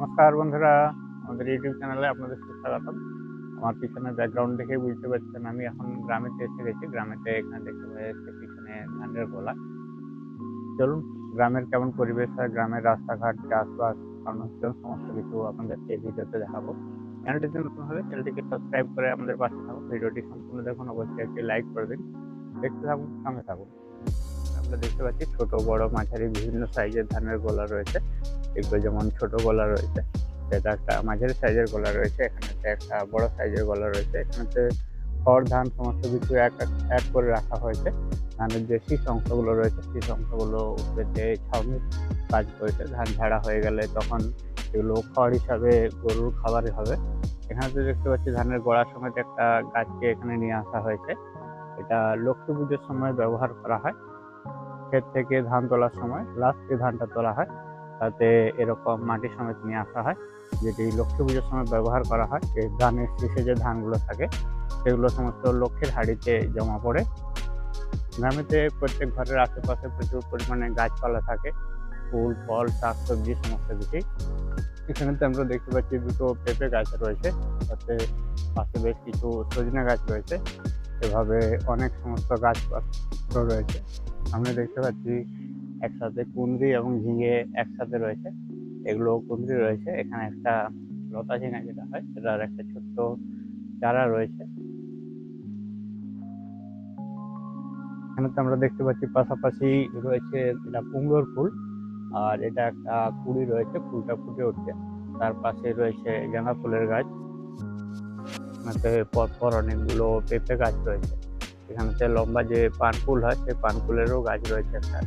নমস্কার বন্ধুরা, আমাদের ইউটিউব চ্যানেলে আপনাদের সুস্বাগতম। আমার পিছনে ব্যাকগ্রাউন্ড দেখে বুঝতে পারছেন আমি এখন গ্রামেতে এসে গেছি। গ্রামেতে এখানে দেখতে পাওয়া যাচ্ছে পিছনে ধানের গোলা। চলুন গ্রামের কেমন পরিবেশ হয়, গ্রামের রাস্তাঘাট, চাষবাস, মানুষজন সমস্ত কিছু আপনাদেরকে এই ভিডিওতে দেখাবো। চ্যানেলটিতে নতুন হলে চ্যানেলটিকে সাবস্ক্রাইব করে আমাদের পাশে থাকুন। ভিডিওটি সম্পূর্ণ দেখুন, অবশ্যই একটি লাইক করে দিন। দেখতে থাকুন, সঙ্গে থাকুন। আমরা দেখতে পাচ্ছি ছোট বড় মাঝারি বিভিন্ন সাইজের ধানের গোলা রয়েছে। এগুলো যেমন ছোট গোলা রয়েছে, সেটা একটা মাঝারি সাইজের গোলা রয়েছে, এখানেতে একটা বড় সাইজের গোলা রয়েছে। এখানেতে খড় ধান সমস্ত কিছু এক এক করে রাখা হয়েছে। ধানের যে শীষ অংশগুলো রয়েছে শীষ অংশগুলো উপরেতে ছাউনির কাজ করেছে। ধান ঝাড়া হয়ে গেলে তখন এগুলো খড় হিসাবে গরুর খাবারই হবে। এখানেতে দেখতে পাচ্ছি ধানের গোড়া সমেত একটা গাছকে এখানে নিয়ে আসা হয়েছে। এটা লক্ষ্মী পুজোর সময় ব্যবহার করা হয়। ক্ষেত থেকে ধান তোলার সময় লাস্টে ধানটা তোলা হয়, তাতে এরকম মাটি সমেত নিয়ে আসা হয়, যেটি লক্ষ্মী পুজোর সময় ব্যবহার করা হয়। এই ধানের শীষে যে ধানগুলো থাকে সেগুলো সমস্ত লক্ষ্মীর হাঁড়িতে জমা পড়ে। গ্রামেতে প্রত্যেক ঘরের আশেপাশে প্রচুর পরিমাণে গাছপালা থাকে, ফুল ফল শাকসবজি সমস্ত কিছুই। এখানেতে আমরা দেখতে পাচ্ছি দুটো পেঁপে গাছ রয়েছে, তাতে পাশে বেশ কিছু সজনে গাছ রয়েছে। এভাবে অনেক সমস্ত গাছপত্র রয়েছে। আমরা দেখতে পাচ্ছি একসাথে কুঁদরি এবং ঝিঙে একসাথে রয়েছে। এগুলো কুঁদরি রয়েছে, এখানে একটা লতা ঝিঙা যেটা হয় সেটার একটা ছোট্ট চারা রয়েছে। এখানে তো আমরা দেখতে পাচ্ছি পাশাপাশি রয়েছে এটা কুমড়োর ফুল, আর এটা একটা কুড়ি রয়েছে, ফুলটা ফুটে উঠছে। তার পাশে রয়েছে গাঁদা ফুলের গাছ। এখানে পরপর অনেকগুলো পেঁপে গাছ রয়েছে। এখানেতে লম্বা যে পান ফুল হয় সেই পান ফুলেরও গাছ রয়েছে একটা।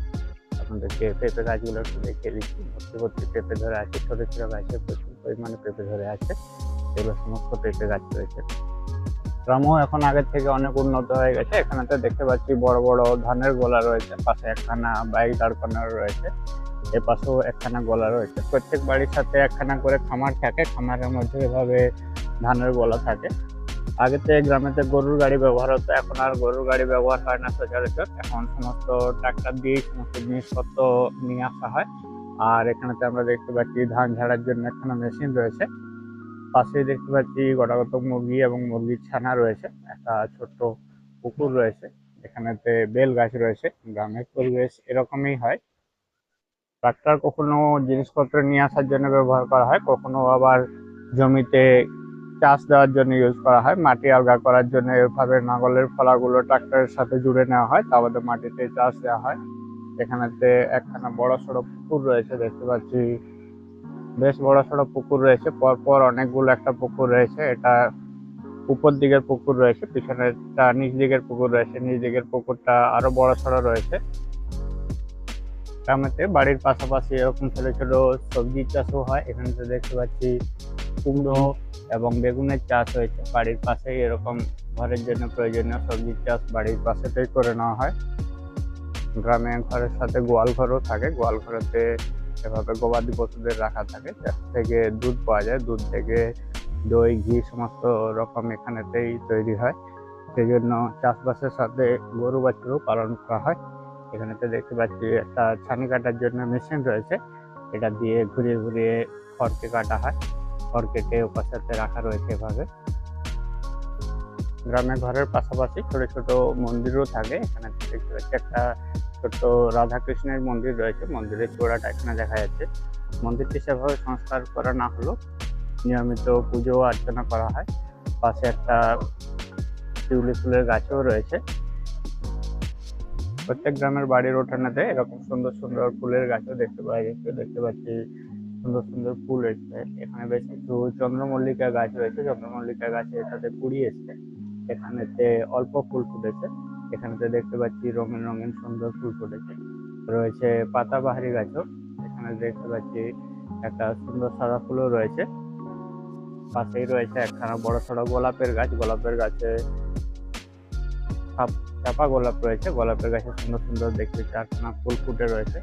আপনাদেরকে পেঁপে গাছগুলো একটু দেখিয়ে দিচ্ছি। ভর্তি ভর্তি পেঁপে ধরে আছে, ছোট ছোট গাছে প্রচুর পরিমাণে পেঁপে ধরে আছে। এগুলো সমস্ত পেঁপে গাছ রয়েছে। গ্রামও এখন আগের থেকে অনেক উন্নত হয়ে গেছে। এখানেতে দেখতে পাচ্ছি বড় বড় ধানের গোলা রয়েছে, পাশে একখানা বাইক দাঁড় করানো রয়েছে, এ পাশেও একখানা গোলা রয়েছে। প্রত্যেক বাড়ির সাথে একখানা করে খামার থাকে, খামারের মধ্যে এভাবে ধানের গোলা থাকে। আগেতে গ্রামেতে গরুর গাড়ি ব্যবহার হতো, এখন আর গরুর গাড়ি ব্যবহার হয় না সচরাচর। এখন সমস্ত ট্রাক্টর দিয়েই সমস্ত জিনিসপত্র নিয়ে আসা হয়। আর এখানেতে আমরা দেখতে পাচ্ছি ধান ঝাড়ার জন্য একখানা মেশিন রয়েছে। পাশেই দেখতে পাচ্ছি গোটাগত মুরগি এবং মুরগির ছানা রয়েছে। একটা ছোট্ট পুকুর রয়েছে, এখানেতে বেল গাছ রয়েছে। গ্রামের পরিবেশ এরকমই হয়। ট্রাক্টর কখনো জিনিসপত্র নিয়ে আসার জন্য ব্যবহার করা হয়, কখনো আবার জমিতে চাষ দেওয়ার জন্য ইউজ করা হয়। মাটি আলগা করার জন্য এভাবে লাঙলের ফলাগুলো ট্রাক্টরের সাথে জুড়ে নেওয়া হয়, তারপরে মাটিতে চাষ দেওয়া হয়। এখানেতে একখানা বড় সড়ো পুকুর রয়েছে, দেখতে পাচ্ছি বেশ বড় সড়ো পুকুর রয়েছে। পরপর অনেকগুলো একটা পুকুর রয়েছে। এটা উপর দিকের পুকুর রয়েছে, পিছনেরটা নিচ দিকের পুকুর রয়েছে, নিচ দিকের পুকুরটা আরো বড় সড়ো রয়েছে। গ্রামেতে বাড়ির পাশাপাশি এরকম ছোট ছোট সবজির চাষও হয়। এখানে তো দেখতে পাচ্ছি কুমড়ো এবং বেগুনের চাষ হয়েছে বাড়ির পাশেই। এরকম ঘরের জন্য প্রয়োজনীয় সবজির চাষ বাড়ির পাশেতেই করে নেওয়া হয়। গ্রামে ঘরের সাথে গোয়াল ঘরও থাকে, গোয়াল ঘরেতে এভাবে গবাদি পশুদের রাখা থাকে, যার থেকে দুধ পাওয়া যায়। দুধ থেকে দই ঘি সমস্ত রকম এখানেতেই তৈরি হয়। সেই জন্য চাষবাসের সাথে গরু বাছুরও পালন করা হয়। এখানেতে দেখতে পাচ্ছি একটা ছানি কাটার জন্য মেশিন রয়েছে, এটা দিয়ে ঘুরিয়ে ঘুরিয়ে খড়কে কাটা হয়। খড় কেটে ওপাশে রাখা রয়েছে এভাবে। গ্রামে ঘরের পাশাপাশি ছোট ছোট মন্দিরও থাকে। এখানে দেখতে পাচ্ছি একটা ছোট্ট রাধাকৃষ্ণের মন্দির রয়েছে, মন্দিরের চূড়াটা এখানে দেখা যাচ্ছে। মন্দিরটি সেভাবে সংস্কার করা না হলেও নিয়মিত পুজো অর্চনা করা হয়। পাশে একটা শিউলি ফুলের গাছও রয়েছে। প্রত্যেক গ্রামের বাড়ির উঠানেতে এরকম সুন্দর সুন্দর ফুলের গাছও দেখতে পাওয়া যাচ্ছে। দেখতে পাচ্ছি সুন্দর সুন্দর ফুল এসছে। এখানে বেশ কিছু চন্দ্রমল্লিকা গাছ রয়েছে, চন্দ্রমল্লিকা গাছে এটাতে কুড়ি এসছে। এখানেতে অল্প ফুল ফুটেছে। এখানেতে দেখতে পাচ্ছি রঙিন রঙিন সুন্দর ফুল ফুটেছে। রয়েছে পাতাবাহারি গাছও, এখানে দেখতে পাচ্ছি একটা সুন্দর সাদা ফুলও রয়েছে। পাশেই রয়েছে একখানা বড় সড়ো গোলাপের গাছ, গোলাপের গাছে চাপা গোলাপ রয়েছে। গোলাপের গাছে সুন্দর সুন্দর দেখতে চারখানা ফুল ফুটে রয়েছে।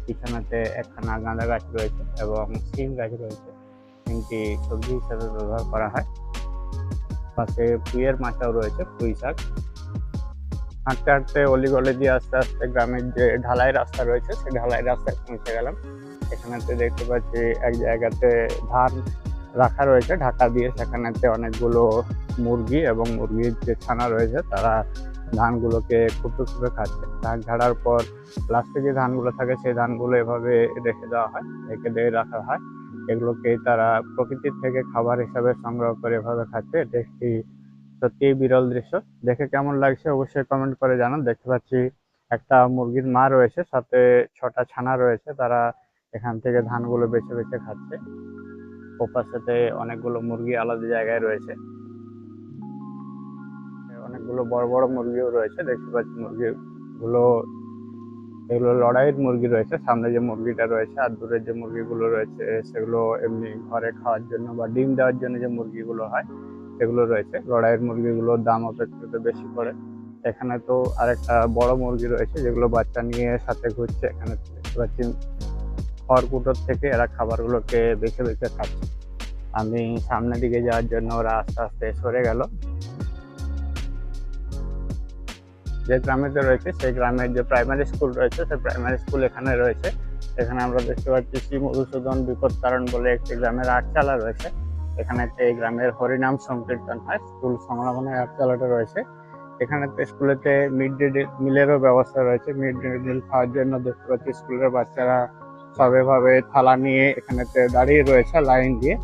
পিছনেতে একখানা গাঁদা গাছ রয়েছে এবং শিম গাছ রয়েছে। শিমটি সবজি হিসাবে ব্যবহার করা হয়। পাশে পুঁইয়ের মাচাও রয়েছে, পুঁই শাক। হাঁটতে হাঁটতে অলিগলি দিয়ে আস্তে আস্তে গ্রামের যে ঢালাই রাস্তা রয়েছে সেই ঢালাই রাস্তায় পৌঁছে গেলাম। এখানেতে দেখতে পাচ্ছি এক জায়গাতে ধান রাখা রয়েছে ঢাকা দিয়ে, সেখানেতে অনেকগুলো মুরগি এবং মুরগির যে ছানা রয়েছে তারা ধানগুলোকে খুঁটে খুঁটে খাচ্ছে। ধান ঝাড়ার পর লাস্টে যে ধানগুলো থাকে সেই ধানগুলো এভাবে রেখে দেওয়া হয়, রেখে দিয়ে রাখা হয়। এগুলোকে তারা প্রকৃতির থেকে খাবার হিসাবে সংগ্রহ করে এভাবে খাচ্ছে। এটা একটি সত্যি বিরল দৃশ্য। দেখে কেমন লাগছে অবশ্যই কমেন্ট করে জানান। দেখতে পাচ্ছি একটা মুরগির মা রয়েছে, সাথে 6টা ছানা রয়েছে, তারা এখান থেকে ধানগুলো বেছে বেছে খাচ্ছে। ওপার সাথে অনেকগুলো মুরগি আলাদা জায়গায় রয়েছে, অনেকগুলো বড় বড় মুরগিও রয়েছে। দেখতে পাচ্ছি মুরগিগুলো, এগুলো লড়াইয়ের মুরগি রয়েছে। সামনে যে মুরগিটা রয়েছে আর দূরের যে মুরগিগুলো রয়েছে সেগুলো এমনি ঘরে খাওয়ার জন্য বা ডিম দেওয়ার জন্য যে মুরগিগুলো হয় সেগুলো রয়েছে। লড়াইয়ের মুরগিগুলোর দাম অপেক্ষাকৃত বেশি পড়ে। এখানে তো আরেকটা বড় মুরগি রয়েছে যেগুলো বাচ্চা নিয়ে সাথে ঘুরছে। এখানে দেখতে পাচ্ছি খড়কুটোর থেকে এরা খাবারগুলোকে বেছে বেছে খাচ্ছে। আমি সামনের দিকে যাওয়ার জন্য ওরা আস্তে আস্তে সরে গেল। যে গ্রামেতে রয়েছে সেই গ্রামের যে প্রাইমারি স্কুল রয়েছে সেই প্রাইমারি স্কুল এখানে রয়েছে। এখানে আমরা দেখতে পাচ্ছি শ্রী মধুসূদন বিপদ তারণ বলে একটি গ্রামের আটচালা রয়েছে। এখানে এই গ্রামের হরিনাম সংকীর্তন হয়। স্কুল সংলগ্ন আটচালাটা রয়েছে। এখানে স্কুলেতে মিড ডে মিলেরও ব্যবস্থা রয়েছে। মিড ডে মিল খাওয়ার জন্য দেখতে পাচ্ছি স্কুলের বাচ্চারা সব এভাবে থালা নিয়ে এখানেতে দাঁড়িয়ে রয়েছে লাইন দিয়ে।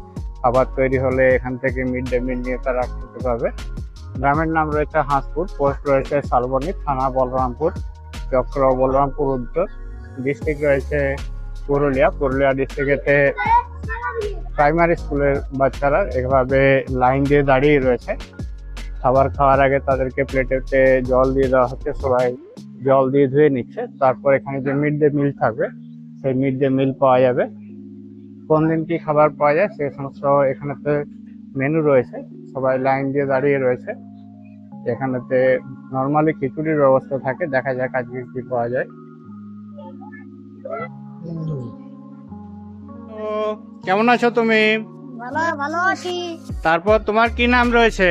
খাবার তৈরি হলে এখান থেকে মিড ডে মিল নিয়ে তারা খেতে পাবে। গ্রামের নাম রয়েছে হাঁসপুর, পোস্ট রয়েছে শালবনী, থানা বলরামপুর, চক্র বলরামপুর উত্তর, ডিস্ট্রিক্ট রয়েছে পুরুলিয়া। পুরুলিয়া ডিস্ট্রিক্টেতে প্রাইমারি স্কুলের বাচ্চারা এভাবে লাইন দিয়ে দাঁড়িয়ে রয়েছে। খাবার খাওয়ার আগে তাদেরকে প্লেটেতে জল দিয়ে দেওয়া হচ্ছে, সবাই জল দিয়ে ধুয়ে নিচ্ছে। তারপর এখানে যে মিড ডে মিল থাকবে সেই মিড ডে মিল পাওয়া যাবে। কোন দিন কি খাবার পাওয়া যায় সে সমস্ত এখানেতে মেনু রয়েছে। সবাই লাইন দিয়ে দাঁড়িয়ে রয়েছে। এখানেতে নর্মালি খিচুড়ির ব্যবস্থা থাকে, দেখা যাক আজকে কি পাওয়া যায়। কেমন আছো তুমি? ভালো ভালো আছি। তারপর তোমার কি নাম রয়েছে?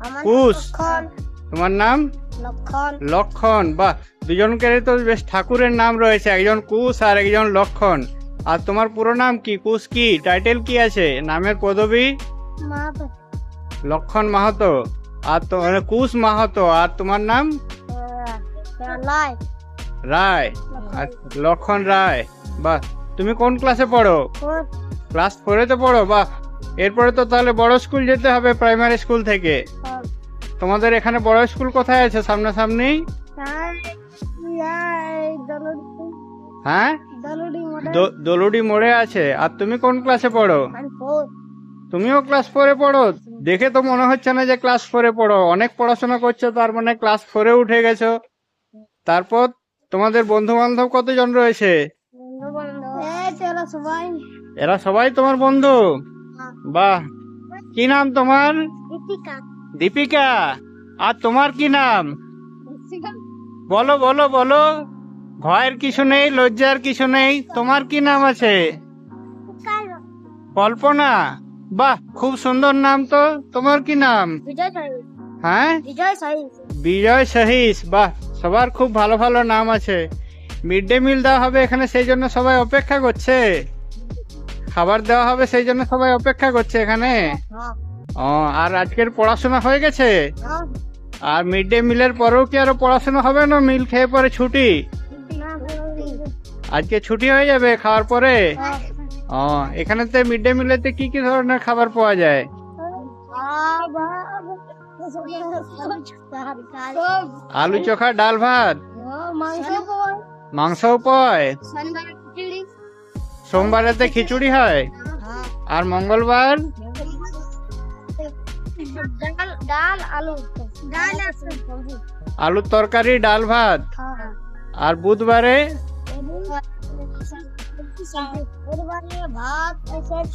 আমার কুশ। লক্ষণ। তোমার নাম? লক্ষণ। লক্ষণ। বাহ, দুজনকে তো বেশ ঠাকুরের নাম রয়েছে, একজন কুশ আর একজন লক্ষণ। আর তোমার পুরো নাম কি? কুশ কি টাইটেল কি আছে নামের পদবী? মাহাতো। লক্ষণ মাহাতো। আর তো কুশ মাহাতো। আর তোমার নাম? লাই। রায়। আর লক্ষণ রায়। বাহ, তুমি কোন ক্লাসে পড়ো? ক্লাস 4-এ পড়ো। বাহ, এরপরে তো তাহলে বড় স্কুল যেতে হবে প্রাইমারি স্কুল থেকে। তোমাদের এখানে বড় স্কুল কোথায় আছে সামনাসামনি? হ্যাঁ, দলুডি মোড়ে আছে। আর তুমি কোন ক্লাসে পড়ো? তুমিও ক্লাস 4-এ পড়ো? দেখে তো মনে হচ্ছে না যে ক্লাস 4-এ পড়ো। অনেক পড়াশোনা করছো, তার মানে ক্লাস 4-এ উঠে গেছো। তারপর তোমাদের বন্ধু বান্ধব কতজন রয়েছে? এরা সবাই তোমার বন্ধু? বাহ, কি নাম তোমার? দীপিকা। আর তোমার কি নাম? বলো বলো বলো, ভয়ের কিছু নেই, লজ্জার কিছু নেই। তোমার কি নাম আছে? কল্পনা। বাহ, খুব সুন্দর নাম তো। তোমার কি নাম? হ্যাঁ, বিজয় সহিস। বাহ, সবার খুব ভালো ভালো নাম আছে। মিড ডে মিল দেওয়া হবে এখানে, সেই জন্য সবাই অপেক্ষা করছে। খাবার দেওয়া হবে সেই জন্য সবাই অপেক্ষা করছে এখানে। ও, আর আজকের পড়াশোনা হয়ে গেছে? আর মিড ডে মিলের পরেও কি আরো পড়াশোনা হবে না? মিল খেয়ে পরে ছুটি? আজকে ছুটি হয়ে যাবে খাওয়ার পরে? ও, এখানেতে মিড ডে মিলেতে কি কি ধরনের খাবার পাওয়া যায়? আলু চোখা, ডাল ভাত, মাংসও পায়। সোমবারেতে খিচুড়ি হয়। আর মঙ্গলবার? আলুর তরকারি, ডাল ভাত। আর বুধবারে?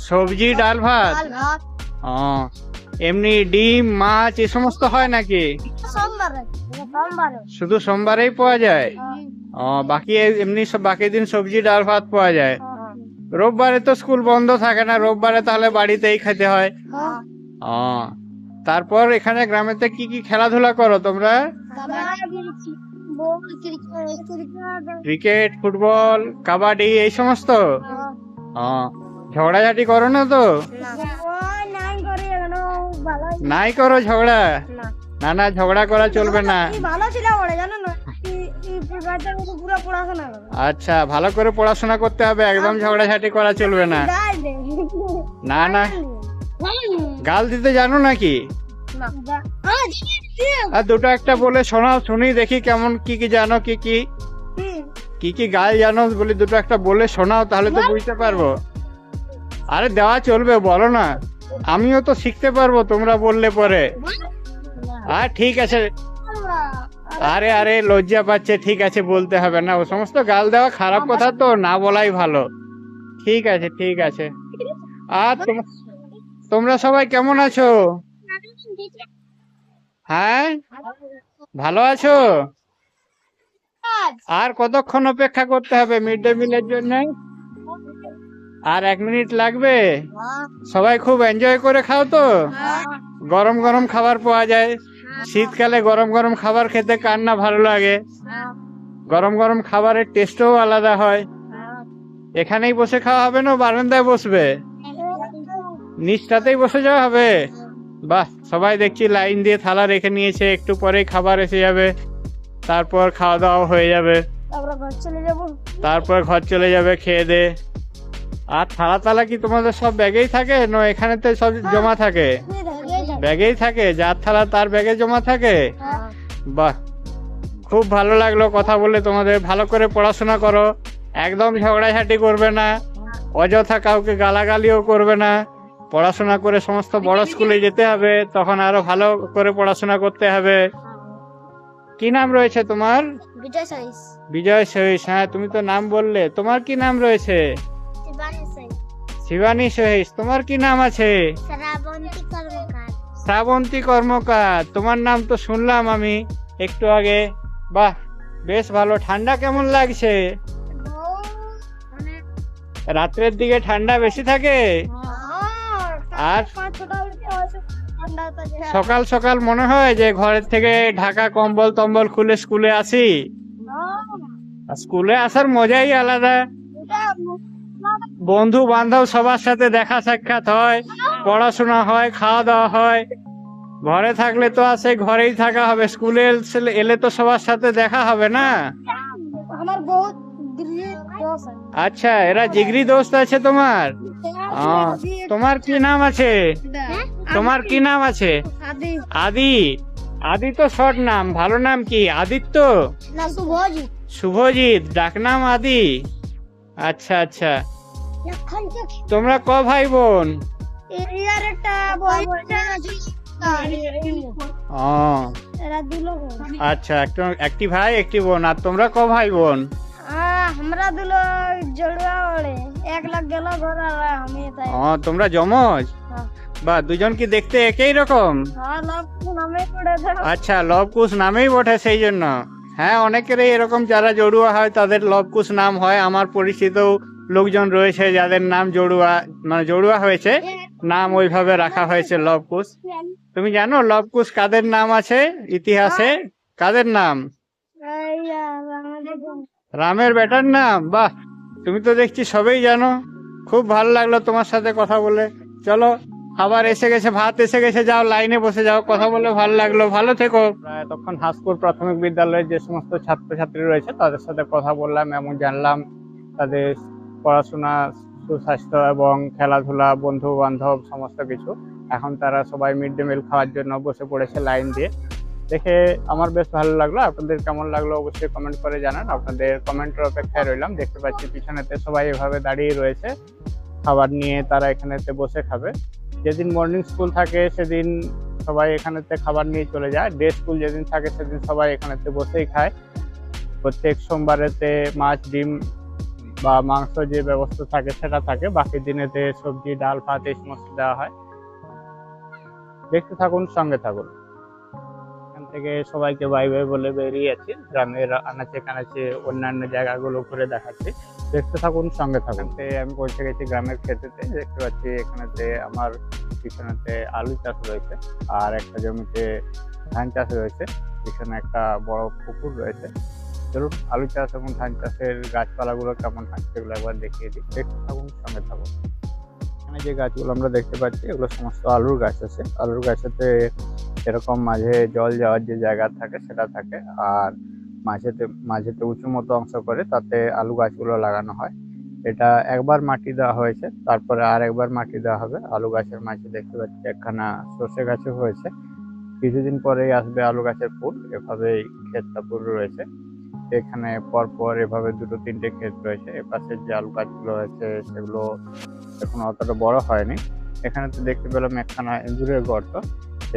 সবজি, ডাল ভাত। ও, এমনি ডিম, মাছ এ সমস্ত হয় নাকি? শুধু সোমবারেই পাওয়া যায়? ও, বাকি এমনি সব বাকি দিন সবজি, ডাল ভাত পাওয়া যায়। রোববারে তো স্কুল বন্ধ থাকে না, রোববারে তাহলে বাড়িতেই খেতে হয়। ও, তারপর এখানে গ্রামেতে কি কি খেলাধুলা করো তোমরা? ক্রিকেট, ফুটবল, কাবাডি এই সমস্ত? ঝগড়াঝাটি করো না তো? নাই করো ঝগড়া? না না, ঝগড়া করা চলবে না। ভালো ছিল বলে জানো না, পুরো পড়াশোনা করো। আচ্ছা, ভালো করে পড়াশোনা করতে হবে, একদম ঝগড়াঝাটি করা চলবে না। না না, গাল দিতে জানো নাকি? আর দুটো একটা বলে শোনাও, শুনি দেখি কেমন কি কি জানো, কি কি কি কি গাল জানো বলি, দুটো একটা বলে শোনাও, তাহলে তো বুঝতে পারবো। আরে দেওয়া চলবে, বলো না, আমিও তো শিখতে পারবো তোমরা বললে পরে। আর ঠিক আছে, আরে আরে লজ্জা পাচ্ছে, ঠিক আছে বলতে হবে না, ও সমস্ত গাল দেওয়া খারাপ কথা, তো না বলাই ভালো। ঠিক আছে ঠিক আছে। আর তোমরা সবাই কেমন আছো? হ্যাঁ, ভালো আছো? আর কতক্ষণ অপেক্ষা করতে হবে মিড ডে মিলের জন্য? আর 1 মিনিট লাগবে? সবাই খুব এনজয় করে খাও তো? গরম গরম খাবার পাওয়া যায়, শীতকালে গরম গরম খাবার খেতে কার না ভালো লাগে? গরম গরম খাবারের টেস্টও আলাদা হয়। এখানেই বসে খাওয়া হবে না বারান্দায় বসবে? নিচটাতেই বসে যাওয়া হবে? বাহ, সবাই দেখছি লাইন দিয়ে থালা রেখে নিয়েছে, একটু পরেই খাবার এসে যাবে, তারপর খাওয়া দাওয়া হয়ে যাবে, তারপর ঘর চলে যাবে খেয়ে দে। আর থালা তালা কি তোমাদের সব ব্যাগেই থাকে না এখানেতে সব জমা থাকে? ব্যাগেই থাকে, যার থালা তার ব্যাগে জমা থাকে। বাহ, খুব ভালো লাগলো কথা বলে তোমাদের। ভালো করে পড়াশোনা করো, একদম ঝগড়াঝাটি করবে না, অযথা কাউকে গালাগালিও করবে না। পড়াশোনা করে সমস্ত বড় স্কুলে যেতে হবে, তখন আরো ভালো করে পড়াশোনা করতে হবে। কি নাম রয়েছে তোমার? বিজয় সহিস। বিজয় সহিস, হ্যাঁ তুমি তো নাম বললে। তোমার কি নাম রয়েছে? শিবানী সহিস। তোমার কি নাম আছে? শ্রাবন্তী কর্মকার। শ্রাবন্তী কর্মকার, তোমার নাম তো শুনলাম আমি একটু আগে। বাহ, বেশ ভালো। ঠান্ডা কেমন লাগছে? রাত্রের দিকে ঠান্ডা বেশি থাকে? আর সকাল সকাল মনে হয় যে ঘরের থেকে ঢাকা কম্বল টম্বল খুলে স্কুলে আসি? স্কুলে আসার মজাই আলাদা, বন্ধু বান্ধব সবার সাথে দেখা সাক্ষাৎ হয়, পড়াশোনা হয়, খাওয়া দাওয়া হয়। ঘরে থাকলে তো আসে ঘরেই থাকা হবে, স্কুলে এলে তো সবার সাথে দেখা হবে না। আমার বহুত দোস্ত। আচ্ছা, এরা জিগরি দোস্ত আছে তোমার? তোমার কি নাম আছে? তোমার কি নাম আছে? আদি। আদি তো শর্ট নাম, ভালো নাম কি? আদিত্য? না, শুভজিৎ। শুভজিৎ, ডাকনাম আদি। আচ্ছা আচ্ছা। তোমরা ক ভাই বোন? আচ্ছা, একটি ভাই একটি বোন। আর তোমরা ক ভাই বোন? আমরা দুলো জড়ুয়া ওড়ে, 1 লাখ গেল ঘর আর আমি তাই। তোমরা জমজ? বা দুজন কি দেখতে একই রকম? আচ্ছা, লবকুশ নামেই বটে সেই জন্য। হ্যাঁ, অনেকেরই এরকম যারা জড়ুয়া হয় তাদের লবকুশ নাম হয়। আমার পরিচিত লোকজন রয়েছে যাদের নাম জড়ুয়া, মানে জড়ুয়া হয়েছে, নাম ওইভাবে রাখা হয়েছে লবকুশ। তুমি জানো লবকুশ কাদের নাম আছে ইতিহাসে? কাদের নাম? রামের বেটার নাম। বাহ, তুমি তো দেখছি সবই জানো। খুব ভালো লাগলো তোমার সাথে কথা বলে। চলো, খাবার এসে গেছে, ভাত এসে গেছে, যাও লাইনে বসে যাও। কথা বলে ভালো লাগলো, ভালো থেকো। তখন হাসপুর প্রাথমিক বিদ্যালয়ের যে সমস্ত ছাত্রছাত্রী রয়েছে তাদের সাথে কথা বললাম এবং জানলাম তাদের পড়াশোনা, সুস্বাস্থ্য এবং খেলাধুলা, বন্ধু বান্ধব সমস্ত কিছু। এখন তারা সবাই মিড ডে মিল খাওয়ার জন্য বসে পড়েছে লাইন দিয়ে। দেখে আমার বেশ ভালো লাগলো। আপনাদের কেমন লাগলো অবশ্যই কমেন্ট করে জানান। আপনাদের কমেন্টের অপেক্ষায় রইলাম। দেখতে পাচ্ছি পিছনেতে সবাই এভাবে দাঁড়িয়ে রয়েছে, খাবার নিয়ে তারা এখানেতে বসে খাবে। যেদিন মর্নিং স্কুল থাকে সেদিন সবাই এখানেতে খাবার নিয়ে চলে যায়। ডে স্কুল যেদিন থাকে সেদিন সবাই এখানেতে বসেই খায়। প্রত্যেক সোমবারেতে মাছ, ডিম বা মাংস যে ব্যবস্থা থাকে সেটা থাকে, বাকি দিনেতে সবজি, ডাল, ভাত এই সমস্ত দেওয়া হয়। দেখতে থাকুন, সঙ্গে থাকুন। এখান থেকে সবাইকে বাই বাই বলে বেরিয়ে যাচ্ছি। গ্রামের আনাচে কানাচে অন্যান্য জায়গাগুলো ঘুরে দেখাচ্ছি। দেখতে থাকুন, সঙ্গে থাকুন। আমি পৌঁছে গেছি গ্রামের ক্ষেতেতে। দেখতে পাচ্ছি এখানেতে আমার পিছনেতে আলু চাষ রয়েছে, আর একটা জমিতে ধান চাষ রয়েছে। পিছনে একটা বড় পুকুর রয়েছে। চলুন আলু চাষ এবং ধান চাষের গাছপালাগুলো কেমন হয় সেগুলো একবার দেখিয়ে দিই, দেখতে থাকুন, সঙ্গে থাকুন। এখানে যে গাছগুলো আমরা দেখতে পাচ্ছি এগুলো সমস্ত আলুর গাছ আছে। আলুর গাছেতে এরকম মাঝে জল যাওয়ার যে জায়গা থাকে সেটা থাকে, আর মাঝেতে উঁচু মতো অংশ করে তাতে আলু গাছগুলো লাগানো হয়। এটা একবার মাটি দেওয়া হয়েছে, তারপরে আর একবার মাটি দেওয়া হবে। আলু গাছের মাঝে দেখতে পাচ্ছি একখানা সর্ষে গাছও হয়েছে। কিছুদিন পরেই আসবে আলু গাছের ফুল। এভাবেই ক্ষেতটা পুরো রয়েছে। এখানে পরপর এভাবে 2-3টে ক্ষেত রয়েছে। এপাশে যে আলু গাছগুলো রয়েছে সেগুলো এখন অতটা বড় হয়নি। এখানে তো দেখতে পেলাম একখানা ইঁদুরের গর্ত।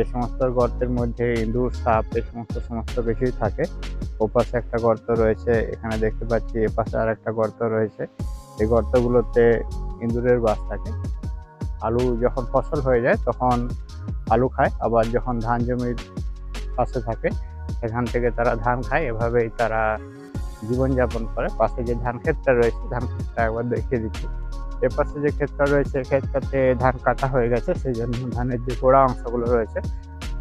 এই সমস্ত গর্তের মধ্যে ইঁদুর, সাপ এই সমস্ত কিছুই থাকে। ওপাশে একটা গর্ত রয়েছে, এখানে দেখতে পাচ্ছি এপাশে আর একটা গর্ত রয়েছে। এই গর্তগুলোতে ইঁদুরের বাস থাকে। আলু যখন ফসল হয়ে যায় তখন আলু খায়, আবার যখন ধান জমির পাশে থাকে সেখান থেকে তারা ধান খায়। এভাবেই তারা জীবনযাপন করে। পাশে যে ধান ক্ষেতটা রয়েছে, ধান ক্ষেতটা একবার দেখিয়ে দিচ্ছি। এর পাশে যে ক্ষেতটা রয়েছে ক্ষেতটাতে ধান কাটা হয়ে গেছে, সেই জন্য ধানের যে গোড়া অংশগুলো রয়েছে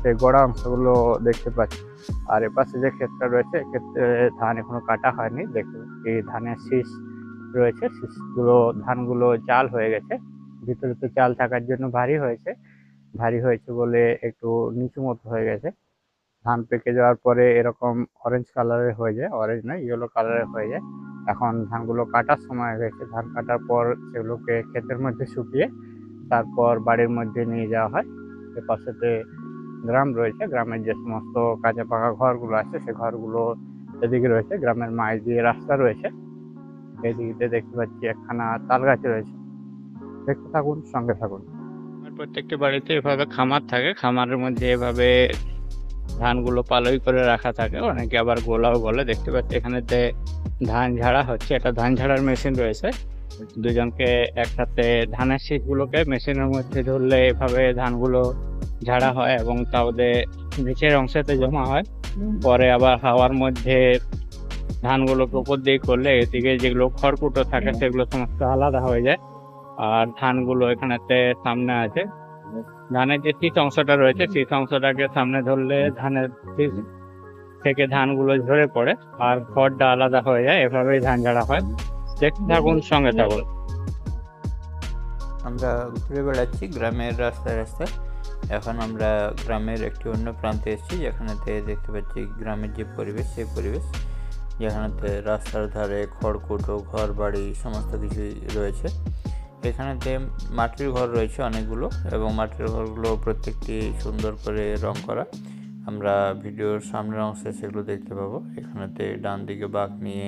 সেই গোড়া অংশগুলো দেখতে পাচ্ছি। আর এর পাশে যে ক্ষেতটা রয়েছে ক্ষেত্রে ধান এখনো কাটা হয়নি। দেখতে এই ধানের শীষ রয়েছে, শীষগুলো ধানগুলো চাল হয়ে গেছে। ভিতরে তো চাল থাকার জন্য ভারী হয়েছে বলে একটু নিচু মতো হয়ে গেছে। ধান পেকে যাওয়ার পরে এরকম অরেঞ্জ কালারের হয়ে যায়, অরেঞ্জ নয় ইয়েলো কালারের হয়ে যায়। এখন ধানগুলো কাটার সময় হয়ে গেছে। ধান কাটার পর সেগুলোকে ক্ষেতের মধ্যে শুকিয়ে তারপর বাড়ির মধ্যে নিয়ে যাওয়া হয়। এর পাশেতে গ্রাম রয়েছে, গ্রামের যে সমস্ত কাঁচা পাকা ঘরগুলো আছে সেই ঘরগুলো এদিকে রয়েছে। গ্রামের মাঝ দিয়ে রাস্তা রয়েছে। এদিকে দেখতে পাচ্ছি একখানা তাল গাছ রয়েছে। দেখতে থাকুন, সঙ্গে থাকুন। প্রত্যেকটি বাড়িতে এভাবে খামার থাকে, খামারের মধ্যে এভাবে ধানগুলো পালই করে রাখা থাকে, অনেকে আবার গোলাও বলে। দেখতে পাচ্ছি এখানেতে ধান ঝাড়া হচ্ছে, এটা ধান ঝাড়ার মেশিন রয়েছে। দুজনকে একসাথে ধানের শীষগুলোকে মেশিনের মধ্যে ধরলে এভাবে ধানগুলো ঝাড়া হয় এবং তাদের নিচের অংশতে জমা হয়। পরে আবার হাওয়ার মধ্যে ধানগুলোকে উপর দিয়ে করলে এদিকে যেগুলো খড়কুটো থাকে সেগুলো সমস্ত আলাদা হয়ে যায়। আর ধানগুলো এখানেতে সামনে আছে, ধানের যে শীষ অংশটা রয়েছে শীষ অংশটাকে সামনে ধরলে ধানের শীষ থেকে ধানগুলো ঝরে পড়ে আর খড়টা আলাদা হয়ে যায়। এভাবেই ধান ঝাড়া হয়। দেখতে থাকুন, সঙ্গে থাকুন। আমরা ঘুরে বেড়াচ্ছি গ্রামের রাস্তায় রাস্তায়। এখন আমরা গ্রামের একটি অন্য প্রান্তে এসেছি, যেখানেতে দেখতে পাচ্ছি গ্রামের যে পরিবেশ সেই পরিবেশ, যেখানেতে রাস্তার ধারে খড়কুটো, ঘর বাড়ি সমস্ত কিছুই রয়েছে। এখানেতে মাটির ঘর রয়েছে অনেকগুলো, এবং মাটির ঘরগুলো প্রত্যেকটি সুন্দর করে রং করা। আমরা ভিডিওর সামনের অংশে সেগুলো দেখতে পাবো। এখানেতে ডান দিকে বাঁক নিয়ে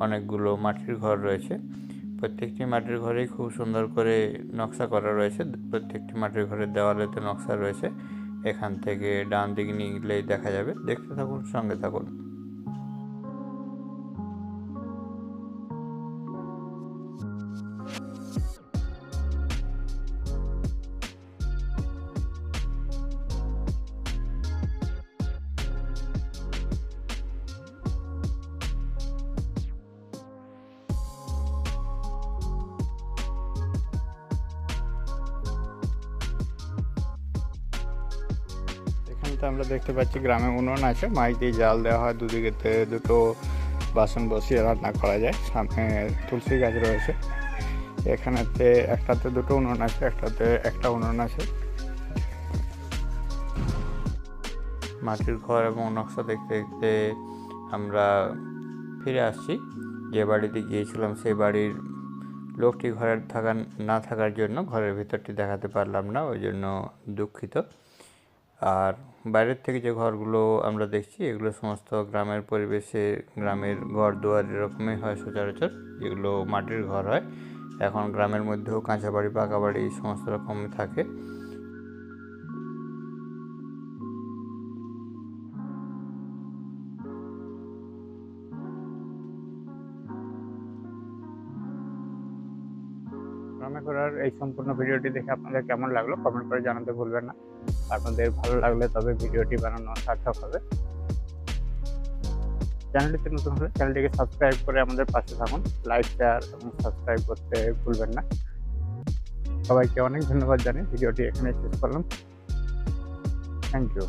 অনেকগুলো মাটির ঘর রয়েছে। প্রত্যেকটি মাটির ঘরেই খুব সুন্দর করে নকশা করা রয়েছে। প্রত্যেকটি মাটির ঘরের দেওয়ালেতে নকশা রয়েছে। এখান থেকে ডান দিকে নিলেই দেখা যাবে। দেখতে থাকুন, সঙ্গে থাকুন। এখানটা আমরা দেখতে পাচ্ছি গ্রামে উনুন আছে, মাইক দিয়ে জাল দেওয়া হয়, দুদিকেতে দুটো বাসন বসিয়ে রান্না করা যায়। সামনে তুলসী গাছ রয়েছে। এখানেতে একটাতে দুটো উনুন আছে, একটাতে একটা উনুন আছে। মাটির ঘর এবং নকশা দেখতে দেখতে আমরা ফিরে আসছি। যে বাড়িতে গিয়েছিলাম সেই বাড়ির লোকটি ঘরের না থাকার জন্য ঘরের ভিতরটি দেখাতে পারলাম না, ওই জন্য দুঃখিত। আর বাইরের থেকে যে ঘরগুলো আমরা দেখছি এগুলো সমস্ত গ্রামের পরিবেশে গ্রামের ঘর দুয়ার এরকমই হয় সচরাচর, যেগুলো মাটির ঘর হয়। এখন গ্রামের মধ্যেও কাঁচা বাড়ি, পাকা বাড়ি সমস্ত রকম থাকে। গ্রামে ঘোরার এই সম্পূর্ণ ভিডিওটি দেখে আপনাদের কেমন লাগলো কমেন্ট করে জানাতে ভুলবেন না। আপনাদের ভালো লাগলে তবে ভিডিওটি বানানো সার্থক হবে। চ্যানেলটিতে নতুন হলে চ্যানেলটিকে সাবস্ক্রাইব করে আমাদের পাশে থাকুন। লাইক, শেয়ার এবং সাবস্ক্রাইব করতে ভুলবেন না। সবাইকে অনেক ধন্যবাদ জানিয়ে ভিডিওটি এখানে শেষ করলাম। Thank you.